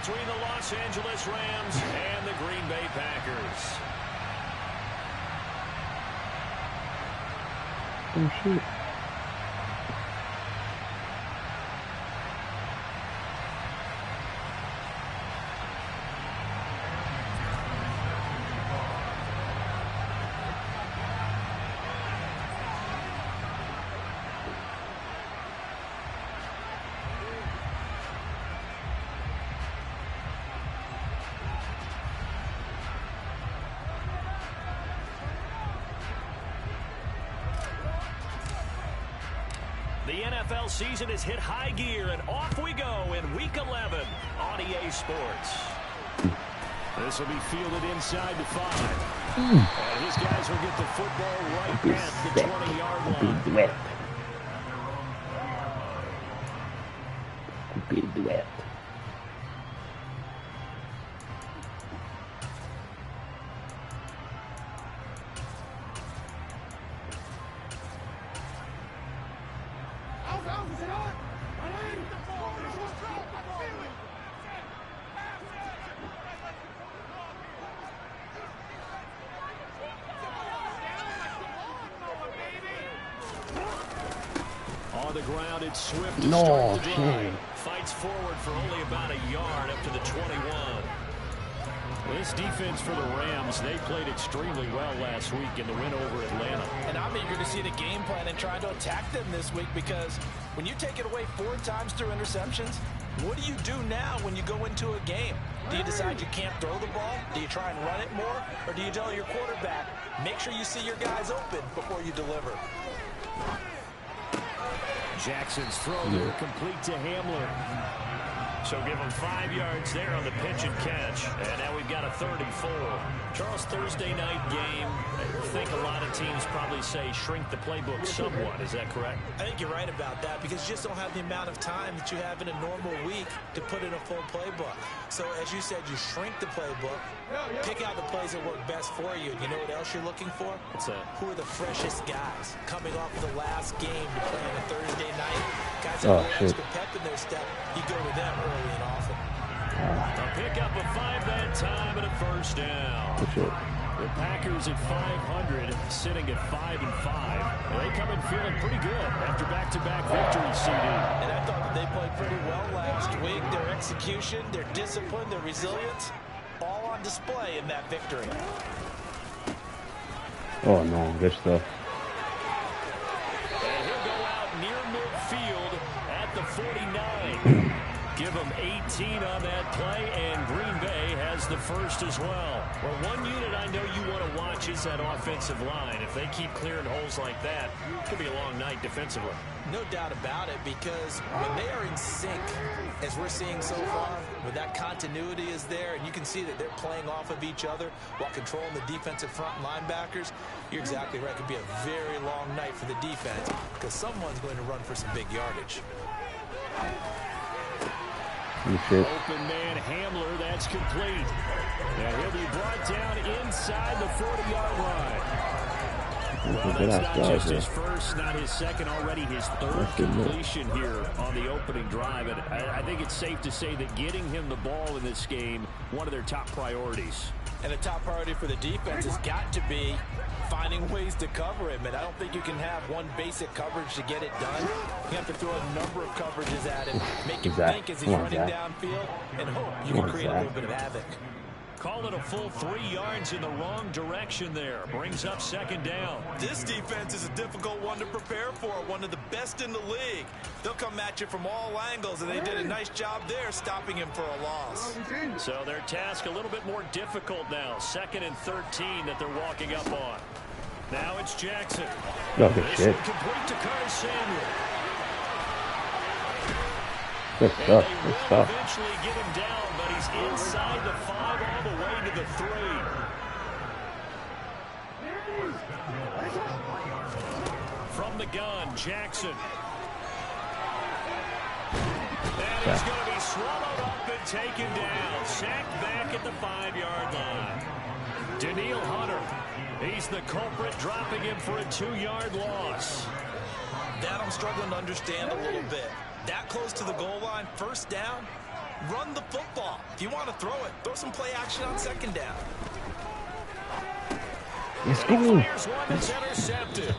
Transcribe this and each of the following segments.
between the Los Angeles Rams and the Green Bay Packers. Oh, shit. The NFL season has hit high gear, and off we go in Week 11 on EA Sports. This will be fielded inside the 5. And his guys will get the football right at the 20-yard line. On the ground, it's Swift to start the drive. Fights forward for only about a yard up to the 21. This defense for the Rams, they played extremely well last week in the win over Atlanta. And I'm eager to see the game plan and try to attack them this week, because when you take it away 4 times through interceptions, what do you do now when you go into a game? Do you decide you can't throw the ball? Do you try and run it more? Or do you tell your quarterback, make sure you see your guys open before you deliver? Jackson's throw there, complete to Hamler. So give him 5 yards there on the pitch and catch. And now we've got a 3rd and 4. Charles, Thursday night game, I think a lot of teams probably say shrink the playbook somewhat. Is that correct? I think you're right about that, because you just don't have the amount of time that you have in a normal week to put in a full playbook. So as you said, you shrink the playbook, pick out the plays that work best for you. And you know what else you're looking for? What's that? Who are the freshest guys coming off of the last game to play on a Thursday night? Guys that have extra pep in their step, you go to them early and often. A pickup of 5 that time and a 1st down. The Packers at 500, sitting at 5-5. They come in feeling pretty good after back-to-back victories, CD. And I thought that they played pretty well last week. Their execution, their discipline, their resilience, all on display in that victory. Oh, no, good stuff. And he'll go out near midfield at the 49. Give him 18 on that play, and Green Bay has the 1st as well. Well, one unit I know you want to watch is that offensive line. If they keep clearing holes like that, it could be a long night defensively. No doubt about it, because when they are in sync, as we're seeing so far, when that continuity is there, and you can see that they're playing off of each other while controlling the defensive front linebackers, you're exactly right. It could be a very long night for the defense, because someone's going to run for some big yardage. Open man Hamler, that's complete. And he'll be brought down inside the 40-yard line. Well, that's not just his first, not his second, already his 3rd completion here on the opening drive. And I think it's safe to say that getting him the ball in this game, one of their top priorities. And a top priority for the defense has got to be finding ways to cover him. And I don't think you can have one basic coverage to get it done. You have to throw a number of coverages at him, make him think as he's running downfield, and hope you can create a little bit of havoc. Call it a full 3 yards in the wrong direction there. Brings up 2nd down. This defense is a difficult one to prepare for, one of the best in the league. They'll come at you from all angles, and they did a nice job there stopping him for a loss. So their task a little bit more difficult now. 2nd and 13 that they're walking up on. Now it's Jackson. Oh, this one complete to Curtis Samuel. Good stuff. Good stuff. Eventually get him down, but he's inside the 5 all the way to the 3. From the gun, Jackson. And he's going to be swallowed up and taken down. Sacked back at the 5-yard line. Daniil Hunter. He's the culprit, dropping him for a 2-yard loss. That I'm struggling to understand a little bit. That close to the goal line, 1st down, Run the football. If you want to throw it, throw some play action on second down. Let's go. Intercepted.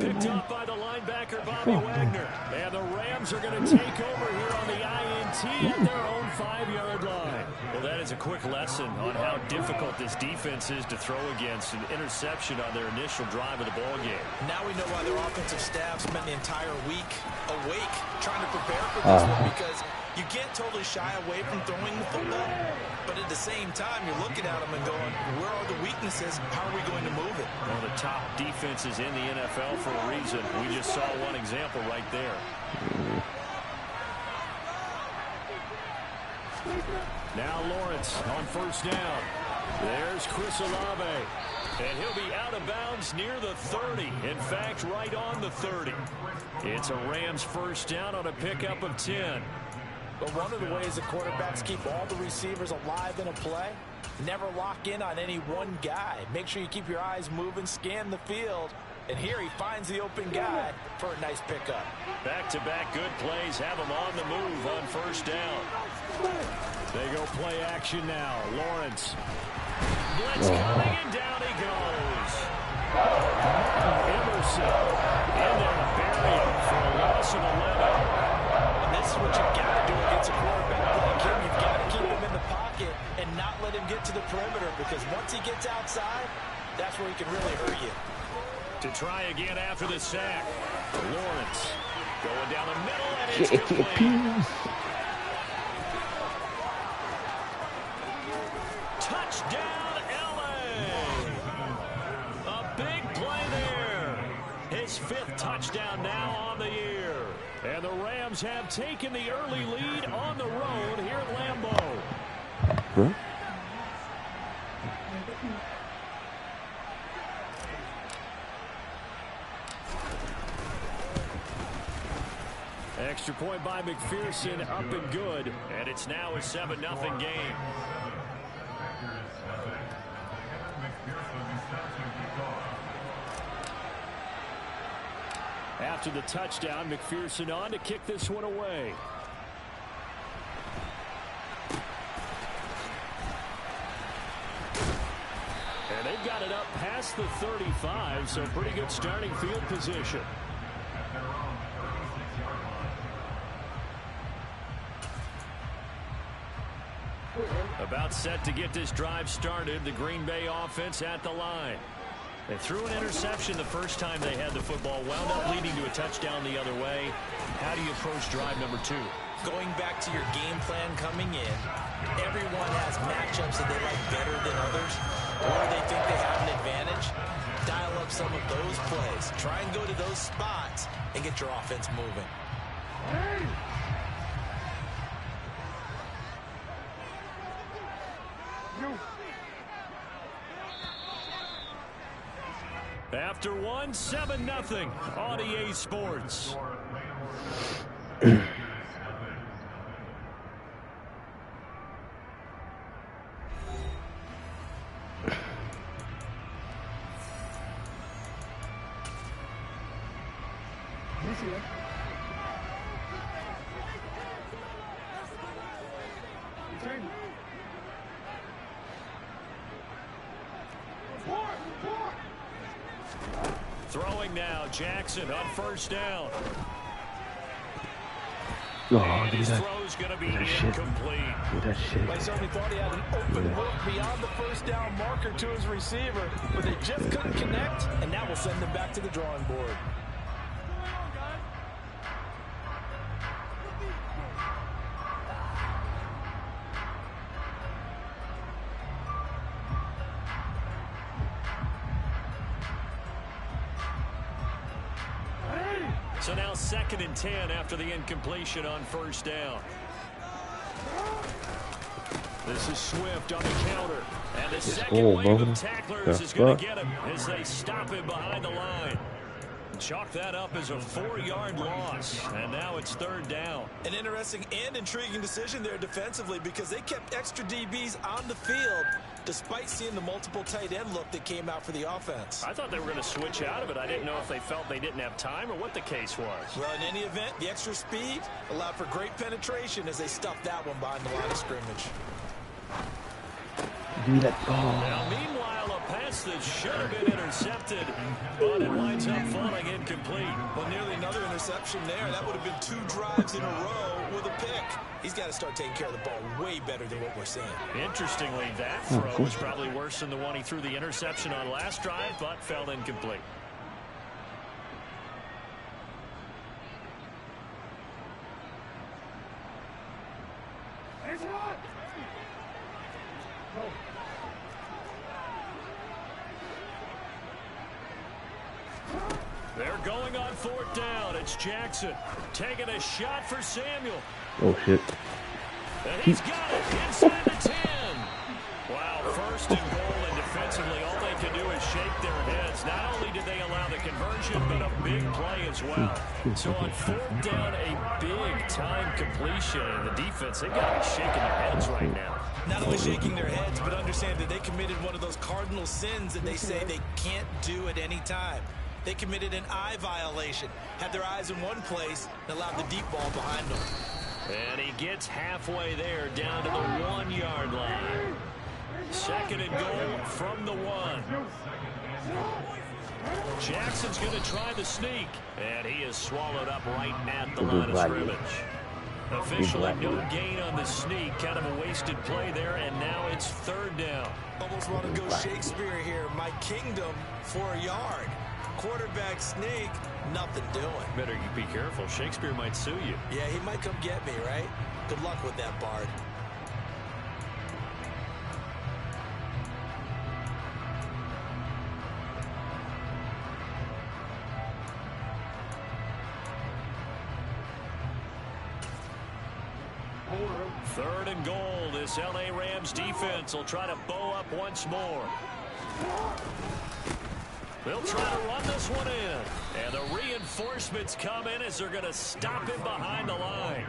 Picked up by the linebacker, Bobby Wagner. And the Rams are going to take over here on the INT at their own 5-yard line. Well, that is a quick lesson on how difficult this defense is to throw against. An interception on their initial drive of the ball game. Now we know why their offensive staff spent the entire week awake trying to prepare for this one, because you can't totally shy away from throwing the football, but at the same time, you're looking at them and going, where are the weaknesses? How are we going to move it? One of the top defenses in the NFL for a reason. We just saw one example right there. Now Lawrence on first down. There's Chris Olave. And he'll be out of bounds near the 30. In fact, right on the 30. It's a Rams first down on a pickup of 10. But one of the ways the quarterbacks keep all the receivers alive in a play, never lock in on any one guy. Make sure you keep your eyes moving, scan the field. And here he finds the open guy for a nice pickup. Back-to-back good plays have him on the move on first down. They go play action now. Lawrence. Blitz coming, and down he goes. Emerson in there to bury him for a loss of 11. This is what you've got to do against a quarterback like him. You've got to keep him in the pocket and not let him get to the perimeter, because once he gets outside, that's where he can really hurt you. To try again after the sack. Lawrence going down the middle, and it's complete. Touchdown, L.A. A big play there. His 5th touchdown now on the year. And the Rams have taken the early lead on the road here at Lambeau. Huh? Extra point by McPherson, up and good. And it's now a 7-0 game. After the touchdown, McPherson on to kick this one away. And they've got it up past the 35, so pretty good starting field position. About set to get this drive started. The Green Bay offense at the line. They threw an interception the first time they had the football, wound up leading to a touchdown the other way. How do you approach drive number 2? Going back to your game plan coming in, everyone has matchups that they like better than others, or they think they have an advantage. Dial up some of those plays. Try and go to those spots and get your offense moving. After one, 7-0 on EA Sports. Throwing now, Jackson on first down. Oh, his throw's going to be incomplete. That shit. They certainly thought he had an open look beyond the first down marker to his receiver, but they just couldn't connect, and that will send them back to the drawing board. So now 2nd and 10 after the incompletion on first down. This is Swift on the counter. And the second wave of tacklers is going to get him as they stop him behind the line. Chalk that up as a 4-yard loss, and now it's 3rd down. An interesting and intriguing decision there defensively because they kept extra DBs on the field despite seeing the multiple tight end look that came out for the offense. I thought they were going to switch out of it. I didn't know if they felt they didn't have time or what the case was. Well, in any event, the extra speed allowed for great penetration as they stuffed that one behind the line of scrimmage. Now, meanwhile, a pass that should have been intercepted, but it winds up falling incomplete. Well, nearly another interception there. That would have been 2 drives in a row with a pick. He's got to start taking care of the ball way better than what we're seeing. Interestingly, that throw was probably worse than the one he threw the interception on last drive, but fell incomplete. They're going on 4th down. It's Jackson taking a shot for Samuel. Oh, shit. And he's got it inside the 10. Wow, 1st and goal, and defensively, all they can do is shake their heads. Not only did they allow the conversion, but a big play as well. So on 4th down, a big-time completion, and the defense, they've got to be shaking their heads right now. Not only shaking their heads, but understand that they committed one of those cardinal sins that they say they can't do at any time. They committed an eye violation, had their eyes in one place, and allowed the deep ball behind them. And he gets halfway there, down to the 1-yard line. 2nd and goal from the 1. Jackson's going to try the sneak, and he is swallowed up right at the line of scrimmage. Officially, no gain on the sneak. Kind of a wasted play there, and now it's 3rd down. Almost want to go Shakespeare here. My kingdom for a yard. Quarterback sneak, nothing doing. Better be careful. Shakespeare might sue you. Yeah, he might come get me, right? Good luck with that, Bard. Third and goal. This L.A. Rams defense will try to bow up once more. They'll try to run this one in. And the reinforcements come in as they're going to stop him behind the line.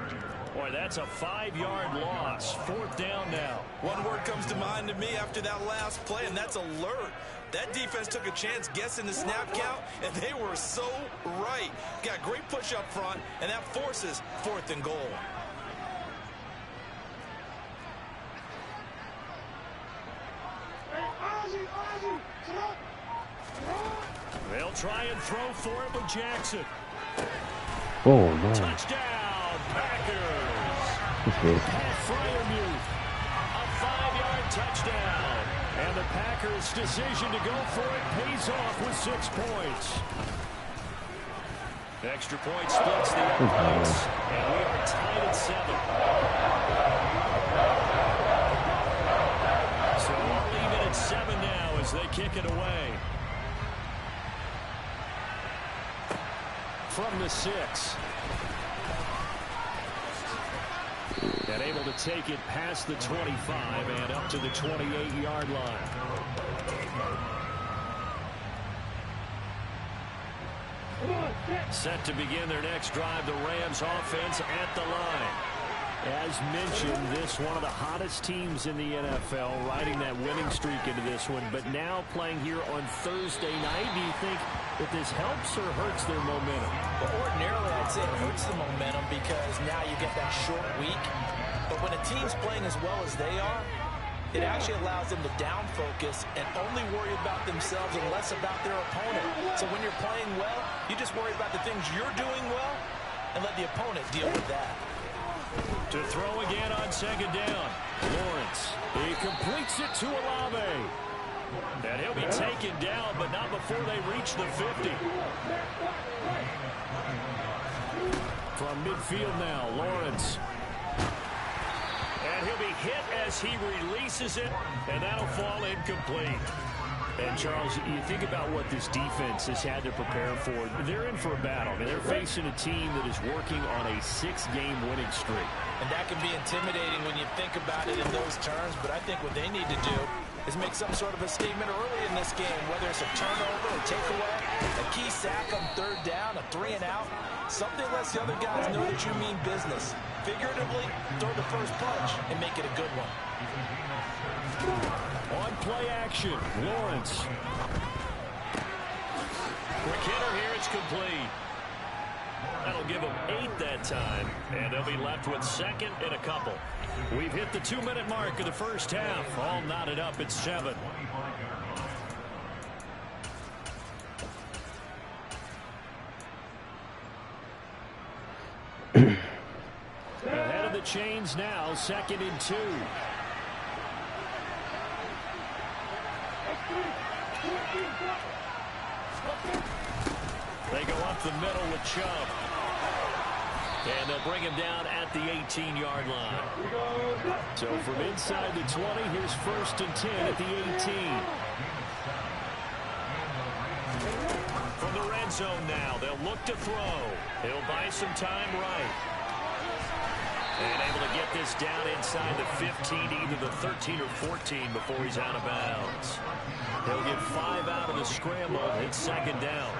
Boy, that's a 5-yard loss. 4th down now. One word comes to mind to me after that last play, and that's alert. That defense took a chance guessing the snap count, and they were so right. Got great push up front, and that forces 4th and goal. They'll try and throw for it with Jackson. Oh, no. Touchdown, Packers. Pat Fryermuth, a 5-yard touchdown. And the Packers' decision to go for it pays off with 6 points. Extra point splits the uprights, and we are tied at 7. So we'll leave it at 7 now as they kick it away. From the 6. And able to take it past the 25 and up to the 28-yard line. Set to begin their next drive, the Rams offense at the line. As mentioned, this one of the hottest teams in the NFL, riding that winning streak into this one, but now playing here on Thursday night. Do you think that this helps or hurts their momentum? Well, ordinarily, I'd say it hurts the momentum because now you get that short week. But when a team's playing as well as they are, it actually allows them to down focus and only worry about themselves and less about their opponent. So when you're playing well, you just worry about the things you're doing well and let the opponent deal with that. To throw again on 2nd down. Lawrence. He completes it to Olave. And he'll be taken down, but not before they reach the 50. From midfield now, Lawrence. And he'll be hit as he releases it, and that'll fall incomplete. And, Charles, you think about what this defense has had to prepare for. They're in for a battle. I mean, they're facing a team that is working on a 6-game winning streak. And that can be intimidating when you think about it in those terms, but I think what they need to do is make some sort of a statement early in this game, whether it's a turnover, a takeaway, a key sack on third down, a 3 and out. Something lets the other guys know that you mean business. Figuratively, throw the first punch and make it a good one. On play action, Lawrence. Quick hitter here, it's complete. That'll give them 8 that time, and they'll be left with second and a couple. We've hit the 2-minute mark of the first half. All knotted up at 7. Ahead of the chains now, 2nd and 2. They go up the middle with Chubb. And they'll bring him down at the 18-yard line. So from inside the 20, here's 1st and 10 at the 18. From the red zone now, they'll look to throw. He'll buy some time right. And able to get this down inside the 15, either the 13 or 14 before he's out of bounds. He'll get 5 out of the scramble. It's 2nd down.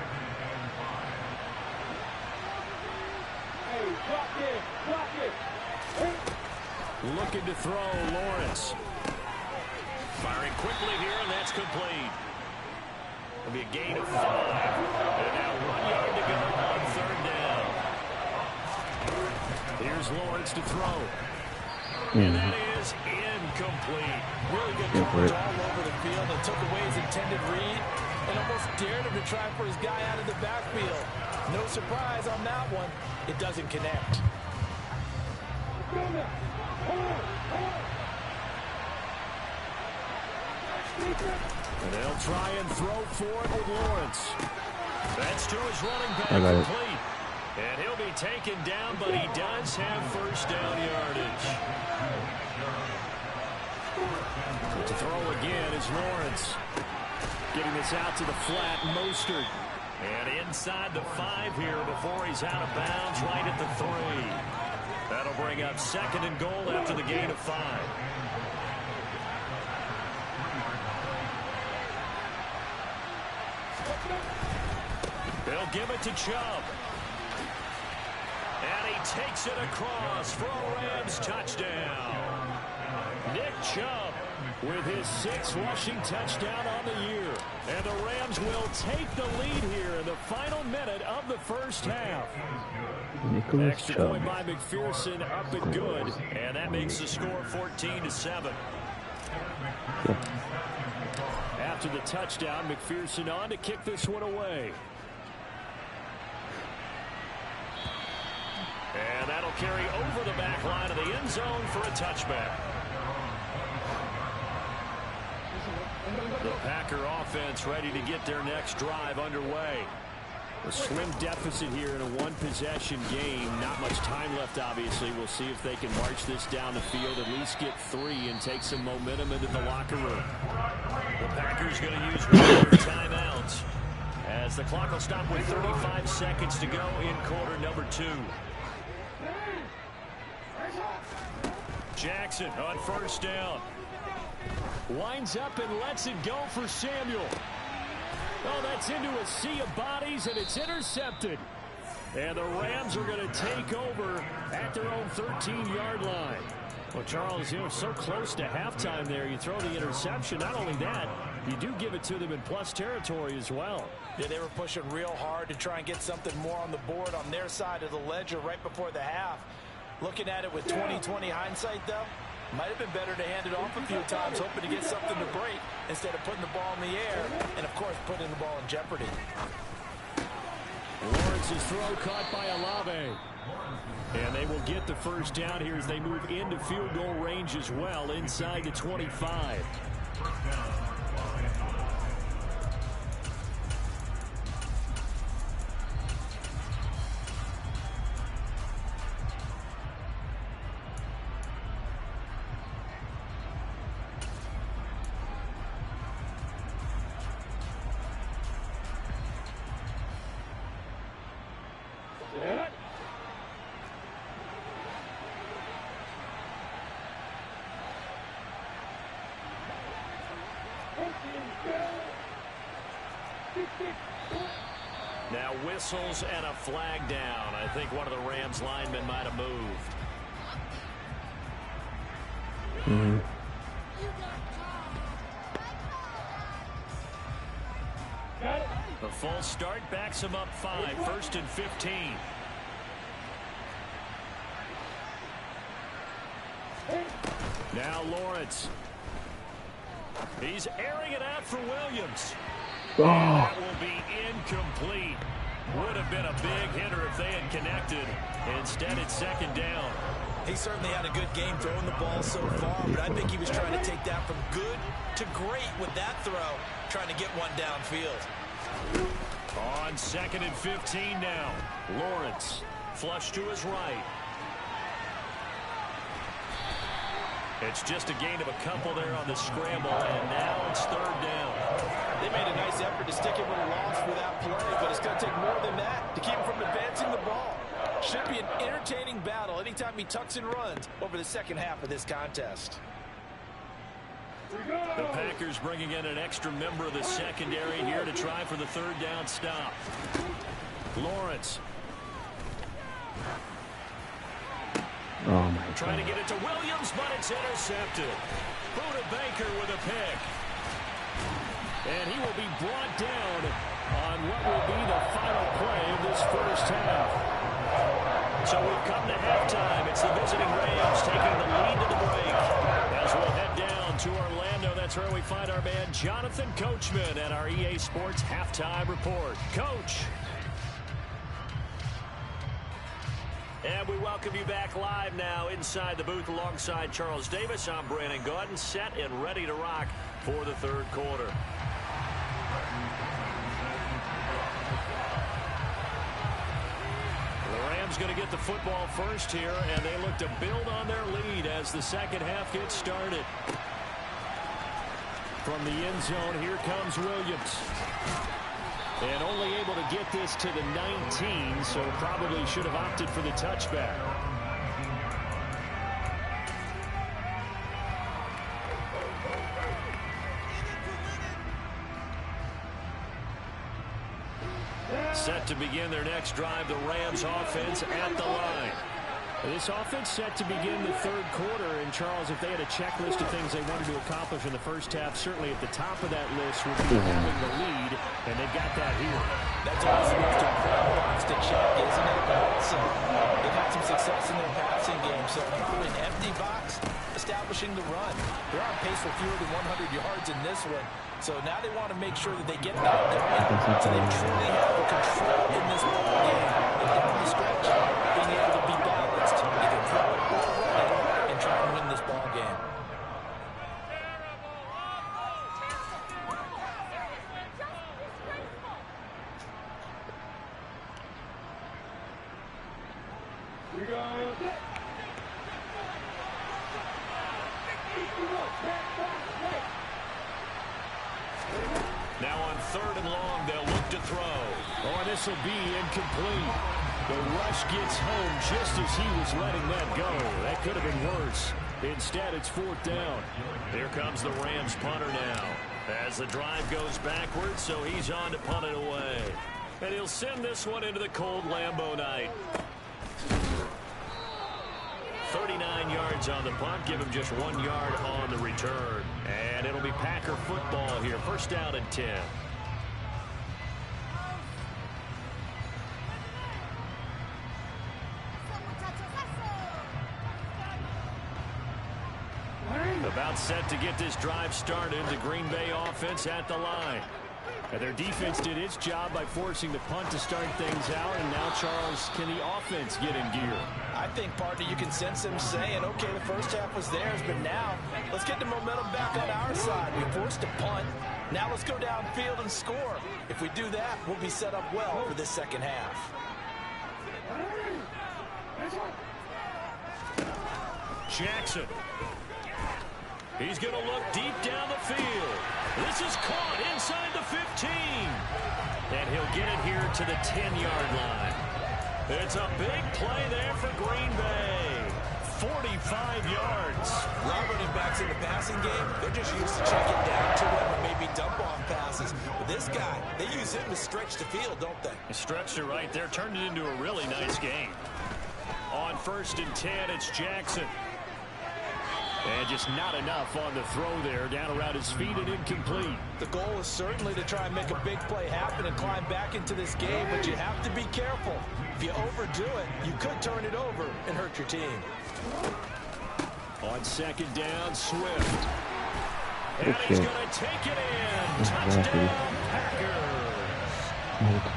Looking to throw, Lawrence. Firing quickly here, and that's complete. It'll be a gain of 5. And now 1 yard to go on 3rd down. Here's Lawrence to throw. And that is incomplete. Really good coverage all over the field. It took away his intended read and almost dared him to try for his guy out of the backfield. No surprise on that one. It doesn't connect. And they'll try and throw for it with Lawrence. That's to his running back complete. And he'll be taken down, but he does have 1st down yardage. So to throw again is Lawrence. Getting this out to the flat, Mostert. And inside the 5 here before he's out of bounds, right at the 3. That'll bring up 2nd and goal after the gain of 5. They'll give it to Chubb. And he takes it across for a Rams touchdown. Nick Chubb with his 6th rushing touchdown on the year. And the Rams will take the lead here in the final minute of the first half. Extra point by McPherson, up and good. And that makes the score 14-7. After the touchdown, McPherson on to kick this one away. And that'll carry over the back line of the end zone for a touchback. The Packer offense ready to get their next drive underway. A slim deficit here in a 1-possession game. Not much time left, obviously. We'll see if they can march this down the field, at least get 3 and take some momentum into the locker room. The Packers going to use one of their timeouts as the clock will stop with 35 seconds to go in quarter number 2. Jackson on 1st down. Winds up and lets it go for Samuel. Oh, that's into a sea of bodies, and it's intercepted. And the Rams are going to take over at their own 13-yard line. Well, Charles, so close to halftime there. You throw the interception. Not only that, you do give it to them in plus territory as well. Yeah, they were pushing real hard to try and get something more on the board on their side of the ledger right before the half. Looking at it with 20/20 hindsight, though, might have been better to hand it off a few times, hoping to get something to break instead of putting the ball in the air and, of course, putting the ball in jeopardy. Lawrence's throw caught by Olave. And they will get the 1st down here as they move into field goal range as well, inside the 25. Now whistles and a flag down. I think one of the Rams linemen might have moved. The false start backs him up 5. 1st and 15. Now Lawrence. He's airing it out for Williams. Oh. That will be incomplete. Would have been a big hitter if they had connected. Instead, it's 2nd down. He certainly had a good game throwing the ball so far, but I think he was trying to take that from good to great with that throw, trying to get one downfield. On 2nd and 15 now. Lawrence, flush to his right. It's just a gain of a couple there on the scramble, and now it's 3rd down. They made a nice effort to stick him with a loss for that play, but it's going to take more than that to keep him from advancing the ball. Should be an entertaining battle anytime he tucks and runs over the second half of this contest. The Packers bringing in an extra member of the secondary here to try for the 3rd down stop. Lawrence. Oh my God. Trying to get it to Williams, but it's intercepted. Buda Baker with a pick. And he will be brought down on what will be the final play of this first half. So we've come to halftime. It's the visiting Rams taking the lead to the break. As we'll head down to Orlando, that's where we find our man Jonathan Coachman at our EA Sports Halftime Report. Coach. And we welcome you back live now inside the booth alongside Charles Davis. I'm Brandon Gaudin, set and ready to rock for the 3rd quarter. The Rams going to get the football first here, and they look to build on their lead as the second half gets started. From the end zone, here comes Williams. And only able to get this to the 19, so probably should have opted for the touchback. Set to begin their next drive, the Rams offense at the line. This offense set to begin the 3rd quarter, and Charles, if they had a checklist of things they wanted to accomplish in the first half, certainly at the top of that list would be having the lead, and they've got that here. That's always the most important box to check, isn't it? They've had some success in their passing game, so probably an empty box, establishing the run. They're on pace for fewer than 100 yards in this one, so now they want to make sure that they get that going, so they truly have the control in this ball game. And down the stretch, being able to be balanced, either throw it or run it, and try and win this ball game. Now on 3rd and long, they'll look to throw. Oh, and this will be incomplete. The rush gets home just as he was letting that go. That could have been worse. Instead, it's 4th down. Here comes the Rams punter now. As the drive goes backwards, so he's on to punt it away. And he'll send this one into the cold Lambeau night. 39 yards on the punt, give him just 1 yard on the return. And it'll be Packer football here. 1st down and 10. About set to get this drive started. The Green Bay offense at the line. And their defense did its job by forcing the punt to start things out. And now, Charles, can the offense get in gear? I think, partner, you can sense them saying, okay, the first half was theirs, but now let's get the momentum back on our side. We forced a punt. Now let's go downfield and score. If we do that, we'll be set up well for this second half. Jackson. He's going to look deep down the field. This is caught inside the 15. And he'll get it here to the 10-yard line. It's a big play there for Green Bay. 45 yards. Running backs in the passing game, they're just used to checking down to him or maybe dump-off passes. This guy, they use him to stretch the field, don't they? He stretched it right there, turned it into a really nice game. On 1st and 10, it's Jackson. And just not enough on the throw there, down around his feet and incomplete. The goal is certainly to try and make a big play happen and climb back into this game, but you have to be careful. If you overdo it, you could turn it over and hurt your team. On 2nd down, Swift. And he's going to take it in. Touchdown, Packers.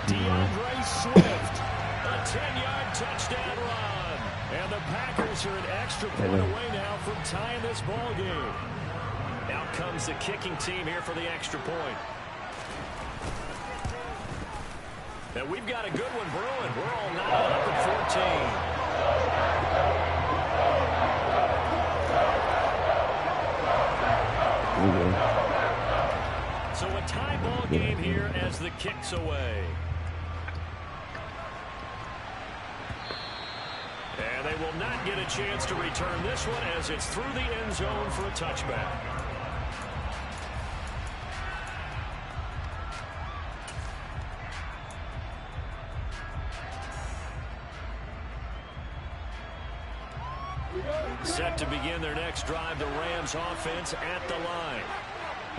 DeAndre Swift, a 10-yard touchdown run. And the Packers are an extra point away now from tying this ball game. Out comes the kicking team here for the extra point. And we've got a good one brewing. We're all knotted up at 14. So a tie ball game here as the kick's away. And they will not get a chance to return this one as it's through the end zone for a touchback. Set to begin their next drive, the Rams offense at the line.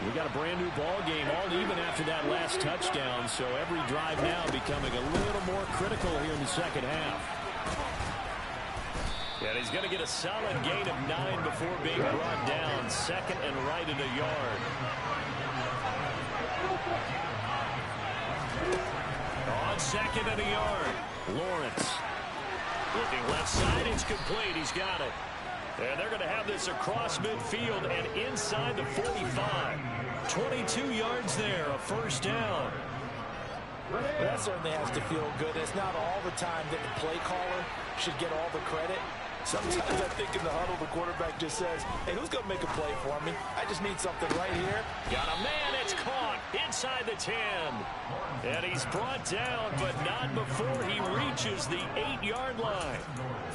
We got a brand new ball game, all even after that last touchdown, so every drive now becoming a little more critical here in the second half. And he's going to get a solid gain of 9 before being brought down. 2nd and right in a yard. On 2nd and a yard, Lawrence. Looking left side, it's complete. He's got it. And they're going to have this across midfield and inside the 45. 22 yards there, a 1st down. That certainly has to feel good. It's not all the time that the play caller should get all the credit. Sometimes I think in the huddle, the quarterback just says, hey, who's going to make a play for me? I just need something right here. Got a man. It's caught inside the 10. And he's brought down, but not before he reaches the 8-yard line.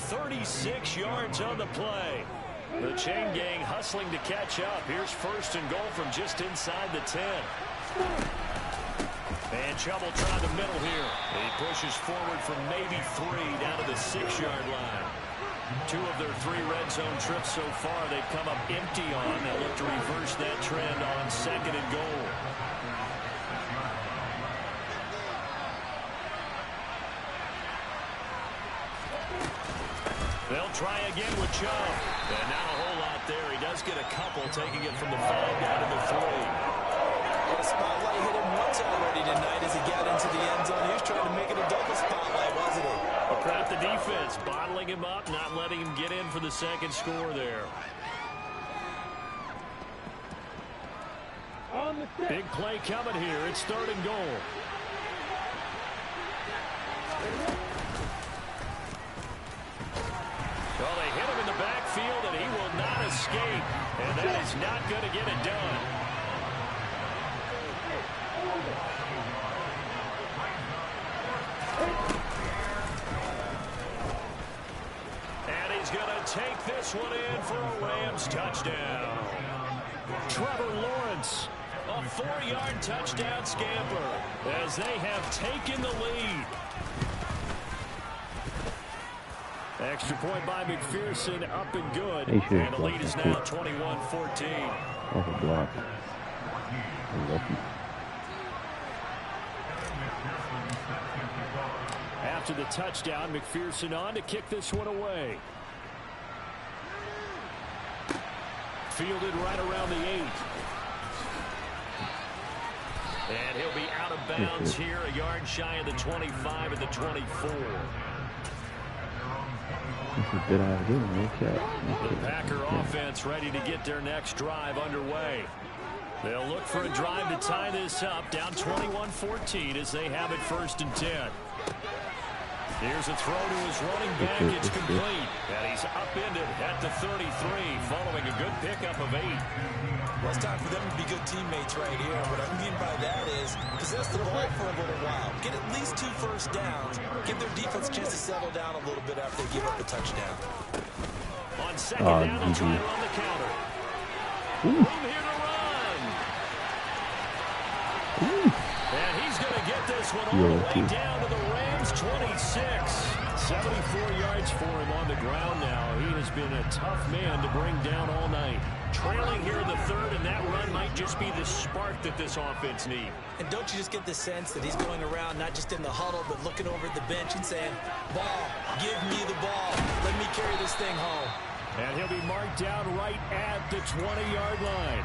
36 yards on the play. The chain gang hustling to catch up. Here's 1st and goal from just inside the 10. And Chubb will try the middle here. He pushes forward from maybe 3 down to the 6-yard line. 2 of their 3 red zone trips so far they've come up empty on. They'll look to reverse that trend on 2nd and goal. They'll try again with Chubb. And not a whole lot there. He does get a couple, taking it from the 5 down to the 3. The spotlight hit him once already tonight as he got into the end zone. He was trying to make it a double spotlight, wasn't he? Crap the defense, bottling him up, not letting him get in for the 2nd score there. Big play coming here. It's 3rd and goal. Well, they hit him in the backfield, and he will not escape. And that is not going to get it done. And he's going to take this one in for a Rams touchdown. Trevor Lawrence, a 4-yard touchdown scamper as they have taken the lead. Extra point by McPherson, up and good. And the lead is now 21-14. Off a block. Lucky. After the touchdown, McPherson on to kick this one away. Fielded right around the 8. And he'll be out of bounds here, a yard shy of the 25 at the 24. That's a good idea. The Packer offense ready to get their next drive underway. They'll look for a drive to tie this up, down 21-14 as they have it 1st and 10. Here's a throw to his running back. It's complete. And he's upended at the 33 following a good pickup of 8. Well, it's time for them to be good teammates right here. What I mean by that is possess the ball for a little while. Get at least 2 first downs. Give their defense a chance to settle down a little bit after they give up a touchdown. On 2nd down, they'll try to run the counter. Room here to run. way down to the Rams 26. 74 yards for him on the ground now. He has been a tough man to bring down all night. Trailing here in the third, and that run might just be the spark that this offense needs. And don't you just get the sense that he's going around, not just in the huddle, but looking over at the bench and saying, ball, give me the ball. Let me carry this thing home. And he'll be marked down right at the 20-yard line.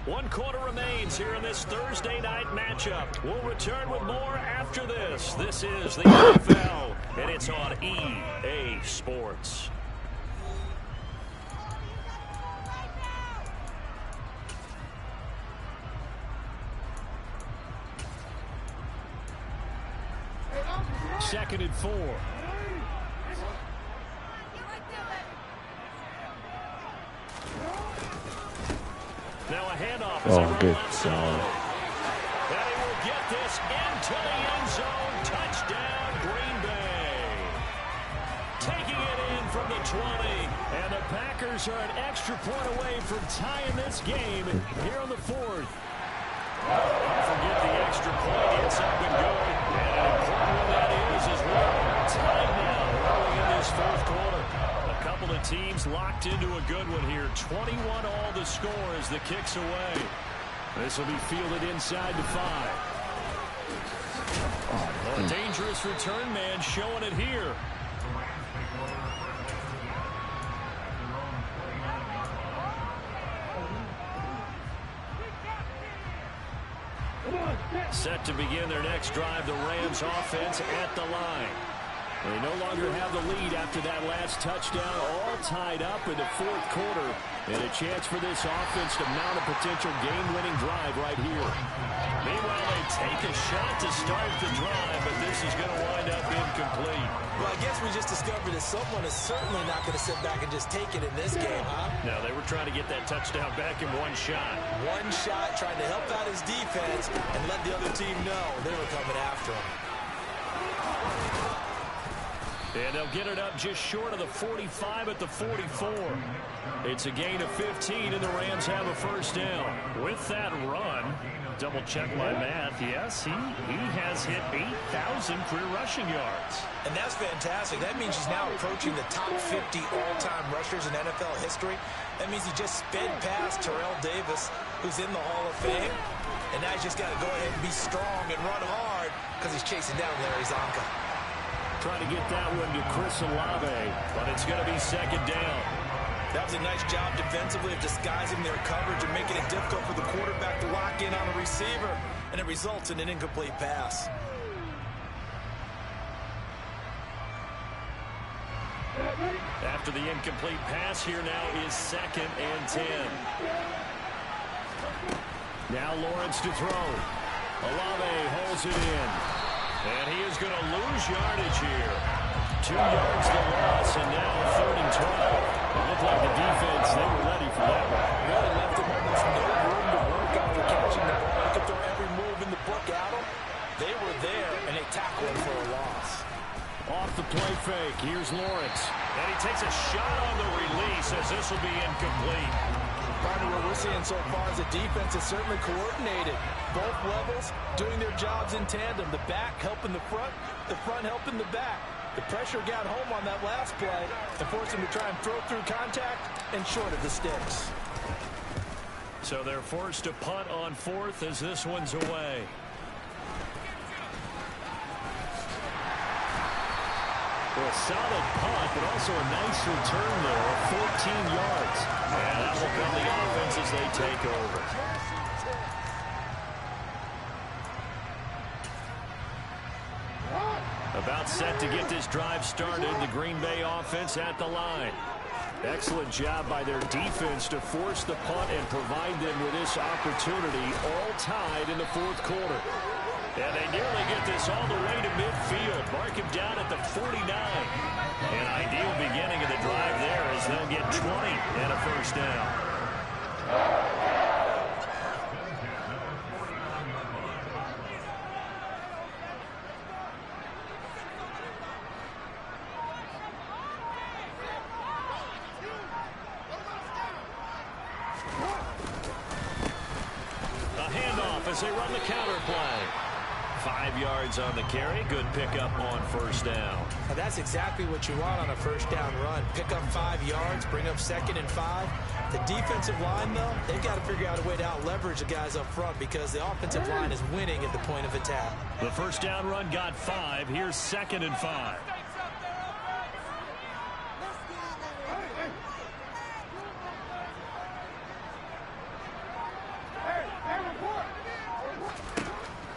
One quarter remains here in this Thursday night matchup. We'll return with more after this. This is the NFL, and it's on EA Sports. Second and 4. Now a handoff. Good. And he will get this into the end zone. Touchdown, Green Bay. Taking it in from the 20. And the Packers are an extra point away from tying this game here on the 4th. Forget the extra point. It's up and going. And an important one that is as well. Tied now early in this 4th quarter. A couple of teams locked into a good one here. 21 all the score as the kick's away. This will be fielded inside the 5. A dangerous return man showing it here. Set to begin their next drive, the Rams offense at the line. They no longer have the lead after that last touchdown, all tied up in the 4th quarter. And a chance for this offense to mount a potential game-winning drive right here. Meanwhile, they take a shot to start the drive, but this is going to wind up incomplete. Well, I guess we just discovered that someone is certainly not going to sit back and just take it in this game, huh? No, they were trying to get that touchdown back in one shot. One shot, trying to help out his defense and let the other team know they were coming after him. And they'll get it up just short of the 45 at the 44. It's a gain of 15, and the Rams have a first down. With that run, double check my math. Yes, he has hit 8,000 career rushing yards. And that's fantastic. That means he's now approaching the top 50 all-time rushers in NFL history. That means he just sped past Terrell Davis, who's in the Hall of Fame. And now he's just got to go ahead and be strong and run hard because he's chasing down Larry Zonka. Trying to get that one to Chris Olave, but it's going to be second down. That was a nice job defensively of disguising their coverage and making it difficult for the quarterback to lock in on a receiver, and it results in an incomplete pass. After the incomplete pass, here now is 2nd and 10. Now Lawrence to throw. Olave holds it in. And he is going to lose yardage here. 2 yards the loss, and now 3rd and 12. It looked like the defense, they were ready for that one. Really left him almost no room to work after catching the ball. You could throw every move in the book at him. They were there, and they tackled him for a loss. Off the play fake, here's Lawrence. And he takes a shot on the release as this will be incomplete. Partner, what we're seeing so far is the defense is certainly coordinated. Both levels doing their jobs in tandem. The back helping the front helping the back. The pressure got home on that last play and forced him to try and throw through contact and short of the sticks. So they're forced to punt on 4th as this one's away. Well, a solid punt, but also a nice return there of 14 yards. And that will come the offense as they take over. About set to get this drive started, the Green Bay offense at the line. Excellent job by their defense to force the punt and provide them with this opportunity, all tied in the 4th quarter. And they nearly get this all the way to midfield. Mark him down at the 49. An ideal beginning of the drive there as they'll get 20 and a first down. as they run the counter play. 5 yards on the carry. Good pickup on first down. And that's exactly what you want on a first down run. Pick up 5 yards, bring up 2nd and 5. The defensive line, though, they've got to figure out a way to out-leverage the guys up front because the offensive line is winning at the point of attack. The first down run got 5. Here's 2nd and 5.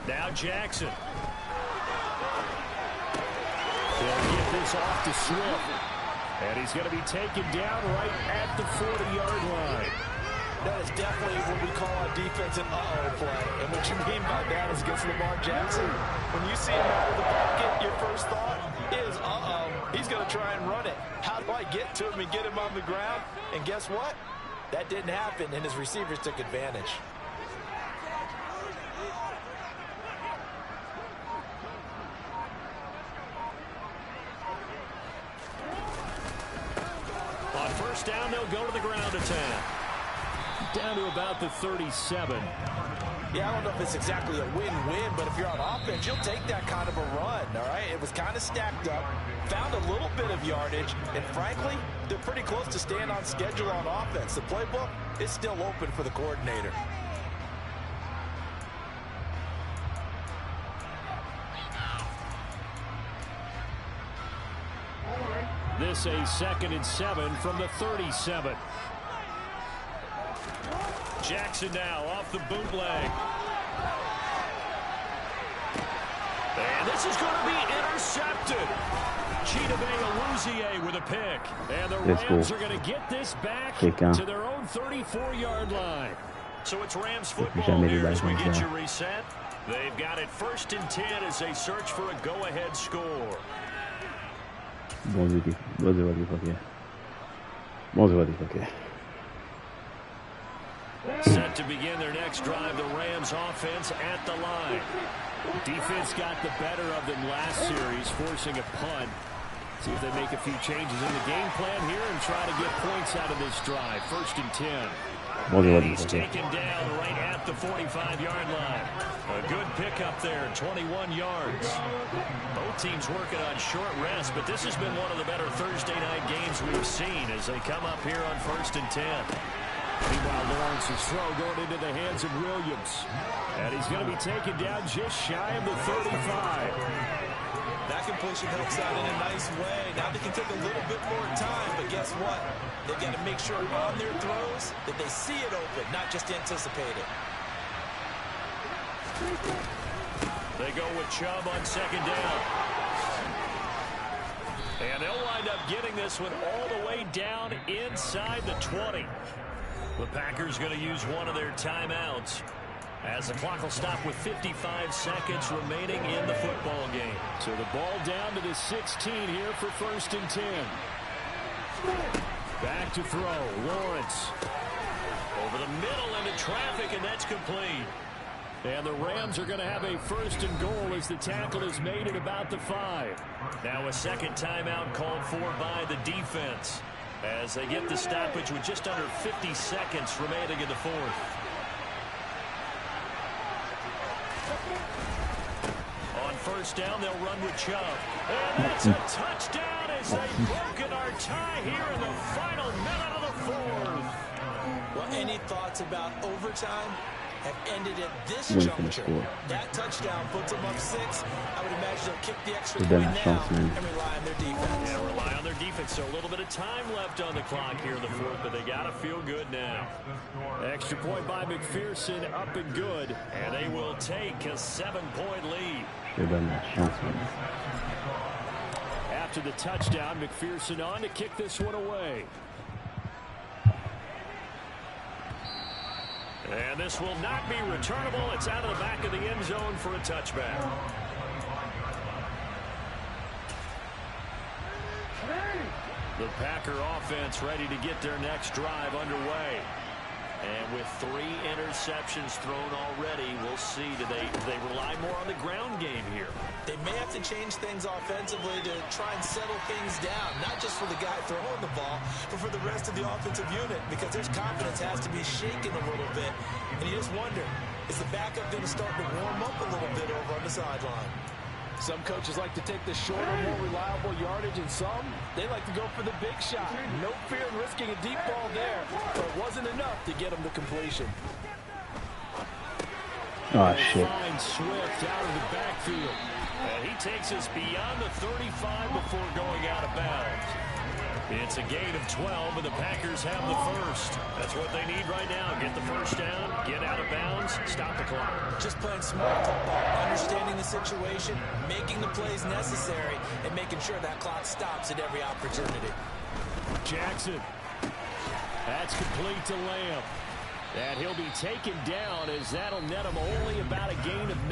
Now Jackson. They'll get this off to Swift. And he's going to be taken down right at the 40-yard line. That is definitely what we call a defensive uh-oh play. And what you mean by that is against Lamar Jackson. When you see him out of the pocket, your first thought is, uh-oh, he's going to try and run it. How do I get to him and get him on the ground? And guess what? That didn't happen, and his receivers took advantage. First down, they'll go to the ground attack. Down to about the 37. Yeah, I don't know if it's exactly a win-win, but if you're on offense, you'll take that kind of a run, all right? It was kind of stacked up, found a little bit of yardage, and frankly, they're pretty close to staying on schedule on offense. The playbook is still open for the coordinator. This a 2nd and 7 from the 37. Jackson now off the bootleg. And this is going to be intercepted. Chidobe Awuzie with a pick. And the Rams are going to get this back to their own 34-yard line. So it's Rams football here as we get you reset. They've got it 1st and 10 as they search for a go-ahead score. Set to begin their next drive, the Rams offense at the line. Defense got the better of them last series, forcing a punt. See if they make a few changes in the game plan here and try to get points out of this drive. 1st and 10. And he's taken down right at the 45-yard line. A good pickup there, 21 yards. Both teams working on short rest, but this has been one of the better Thursday night games we've seen as they come up here on 1st and 10. Meanwhile, Lawrence's throw going into the hands of Williams. And he's going to be taken down just shy of the 35. That completion helps out in a nice way. Now they can take a little bit more time, but guess what? They've got to make sure on their throws that they see it open, not just anticipate it. They go with Chubb on 2nd down. And they'll wind up getting this one all the way down inside the 20. The Packers going to use one of their timeouts as the clock will stop with 55 seconds remaining in the football game. So the ball down to the 16 here for 1st and 10. Back to throw. Lawrence over the middle into traffic, and that's complete. And the Rams are going to have a 1st and goal as the tackle is made at about the 5. Now a second timeout called for by the defense as they get the stoppage with just under 50 seconds remaining in the 4th. On 1st down, they'll run with Chubb. And that's a touchdown as they've broken our tie here in the final minute of the 4th. Well, any thoughts about overtime have ended at this juncture? That touchdown puts them up 6. I would imagine they'll kick the extra point now and rely on their defense. Yeah, rely on their defense. So a little bit of time left on the clock here in the 4th, but they got to feel good now. Extra point by McPherson, up and good, and they will take a 7-point lead. After the touchdown, McPherson on to kick this one away. And this will not be returnable. It's out of the back of the end zone for a touchback. The Packer offense ready to get their next drive underway. And with 3 interceptions thrown already, we'll see. Do they rely more on the ground game here? They may have to change things offensively to try and settle things down, not just for the guy throwing the ball, but for the rest of the offensive unit, because their confidence has to be shaken a little bit. And you just wonder, Is the backup going to start to warm up a little bit over on the sideline? Some coaches like to take the shorter, more reliable yardage, and some, they like to go for the big shot. No fear in risking a deep ball there, but it wasn't enough to get him to completion. Oh, shit. Swift out of the backfield. And he takes us beyond the 35 before going out of bounds. It's a gain of 12, and the Packers have the first. That's what they need right now. Get the first down, get out of bounds, stop the clock. Just playing smart football, understanding the situation, making the plays necessary, and making sure that clock stops at every opportunity. Jackson. That's complete to Lamb. And he'll be taken down as that'll net him only about a gain of 9.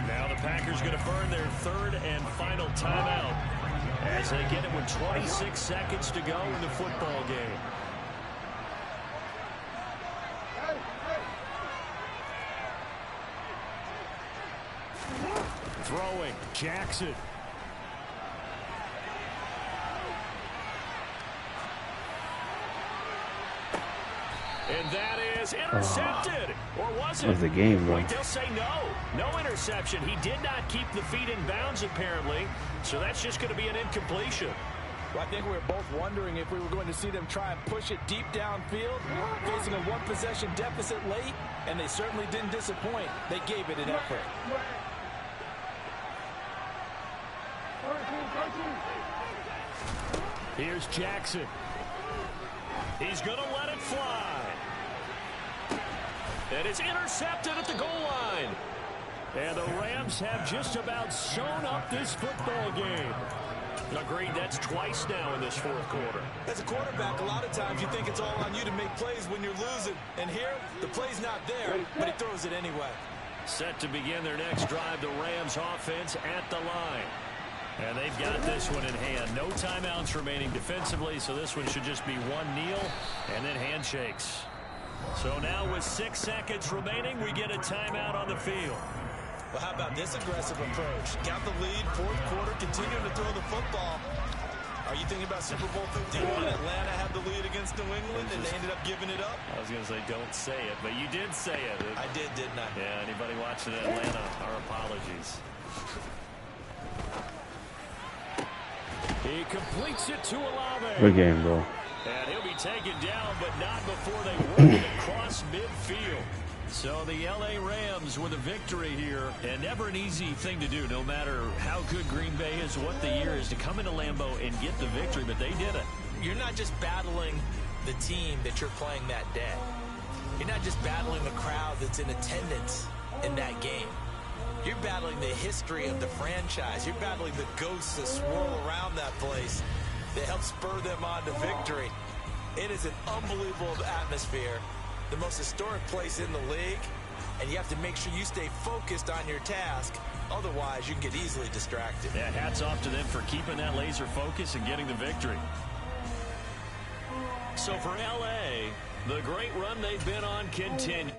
Now the Packers going to burn their third and final timeout as they get it with 26 seconds to go in the football game. Throwing, Jackson. And that is intercepted. Or was it? That was the game, bro. Wait, they'll say no. No interception. He did not keep the feet in bounds, apparently. So that's just going to be an incompletion. Well, I think we were both wondering if we were going to see them try and push it deep downfield, facing a one-possession deficit late, and they certainly didn't disappoint. They gave it an effort. Here's Jackson. He's going to let it fly. And it's intercepted at the goal line. And the Rams have just about sewn up this football game. Agreed, that's twice now in this fourth quarter. As a quarterback, a lot of times you think it's all on you to make plays when you're losing. And here, the play's not there, but he throws it anyway. Set to begin their next drive, the Rams offense at the line. And they've got this one in hand. No timeouts remaining defensively, so this one should just be one kneel and then handshakes. So now with 6 seconds remaining, we get a timeout on the field. Well, how about this aggressive approach? Got the lead, fourth quarter, continuing to throw the football. Are you thinking about Super Bowl 51? Atlanta had the lead against New England, and they ended up giving it up? I was going to say, don't say it, but you did say it. I did, didn't I? Yeah, anybody watching Atlanta, our apologies. He completes it to Olave. Good game, bro. And he'll be taken down, but not before they work it across midfield. So the L.A. Rams with a victory here, and never an easy thing to do, no matter how good Green Bay is, what the year is, to come into Lambeau and get the victory, but they did it. You're not just battling the team that you're playing that day. You're not just battling the crowd that's in attendance in that game. You're battling the history of the franchise. You're battling the ghosts that swirl around that place that help spur them on to victory. It is an unbelievable atmosphere, the most historic place in the league, and you have to make sure you stay focused on your task. Otherwise, you can get easily distracted. Yeah, hats off to them for keeping that laser focus and getting the victory. So for L.A., the great run they've been on continues.